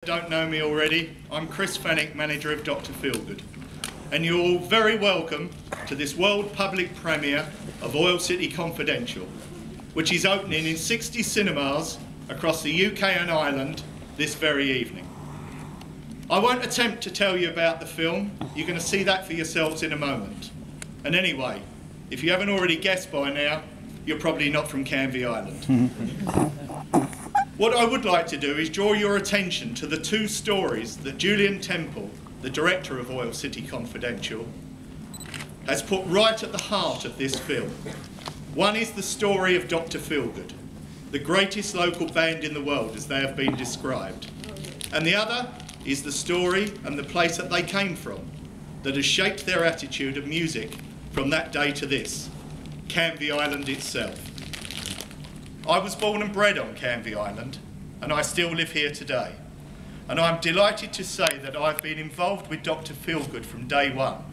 Don't know me already, I'm Chris Fenwick, manager of Dr Feelgood, and you're all very welcome to this world public premiere of Oil City Confidential, which is opening in 60 cinemas across the UK and Ireland this very evening. I won't attempt to tell you about the film, you're going to see that for yourselves in a moment. And anyway, if you haven't already guessed by now, you're probably not from Canvey Island. What I would like to do is draw your attention to the two stories that Julian Temple, the director of Oil City Confidential, has put right at the heart of this film. One is the story of Dr Feelgood, the greatest local band in the world as they have been described. And the other is the story and the place that they came from, that has shaped their attitude of music from that day to this, Canvey Island itself. I was born and bred on Canvey Island, and I still live here today. And I'm delighted to say that I've been involved with Dr Feelgood from day one.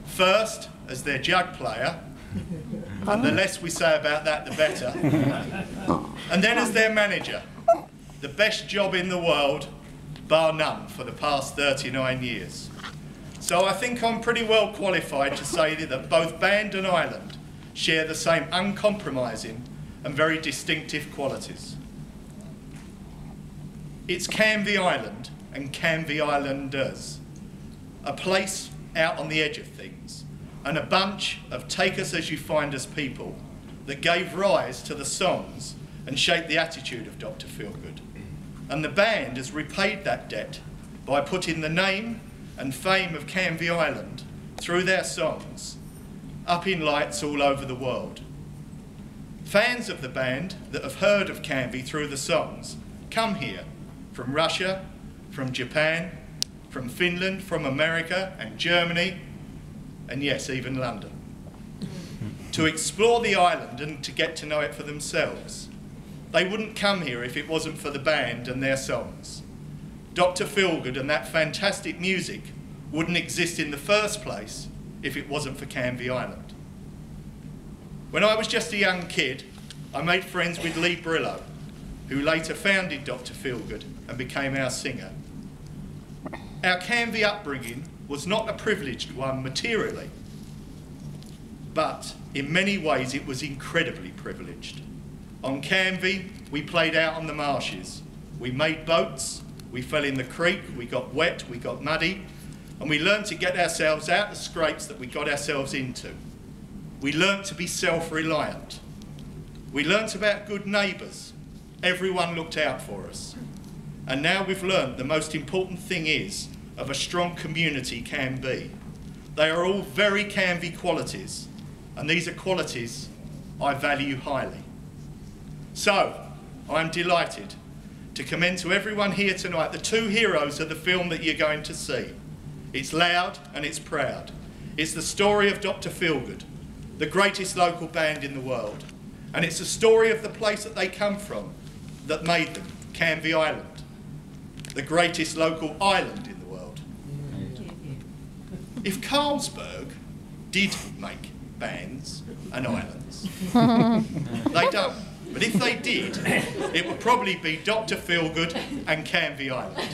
First, as their jug player, and the less we say about that, the better. And then as their manager, the best job in the world, bar none, for the past 39 years. So I think I'm pretty well qualified to say that both band and island share the same uncompromising and very distinctive qualities. It's Canvey Island and Canvey Islanders, a place out on the edge of things, and a bunch of take-us-as-you-find-us people that gave rise to the songs and shaped the attitude of Dr Feelgood. And the band has repaid that debt by putting the name and fame of Canvey Island through their songs up in lights all over the world. Fans of the band that have heard of Canvey through the songs come here from Russia, from Japan, from Finland, from America and Germany, and yes, even London, to explore the island and to get to know it for themselves. They wouldn't come here if it wasn't for the band and their songs. Dr Feelgood and that fantastic music wouldn't exist in the first place if it wasn't for Canvey Island. When I was just a young kid, I made friends with Lee Brillo, who later founded Dr Feelgood and became our singer. Our Canvey upbringing was not a privileged one materially, but in many ways it was incredibly privileged. On Canvey, we played out on the marshes. We made boats, we fell in the creek, we got wet, we got muddy, and we learned to get ourselves out of scrapes that we got ourselves into. We learnt to be self-reliant. We learnt about good neighbours. Everyone looked out for us. And now we've learnt the most important thing is of a strong community can be. They are all very Canvey qualities, and these are qualities I value highly. So, I'm delighted to commend to everyone here tonight the two heroes of the film that you're going to see. It's loud and it's proud. It's the story of Dr Feelgood, the greatest local band in the world. And it's the story of the place that they come from that made them, Canvey Island, the greatest local island in the world. If Carlsberg did make bands and islands, they don't. But if they did, it would probably be Dr Feelgood and Canvey Island.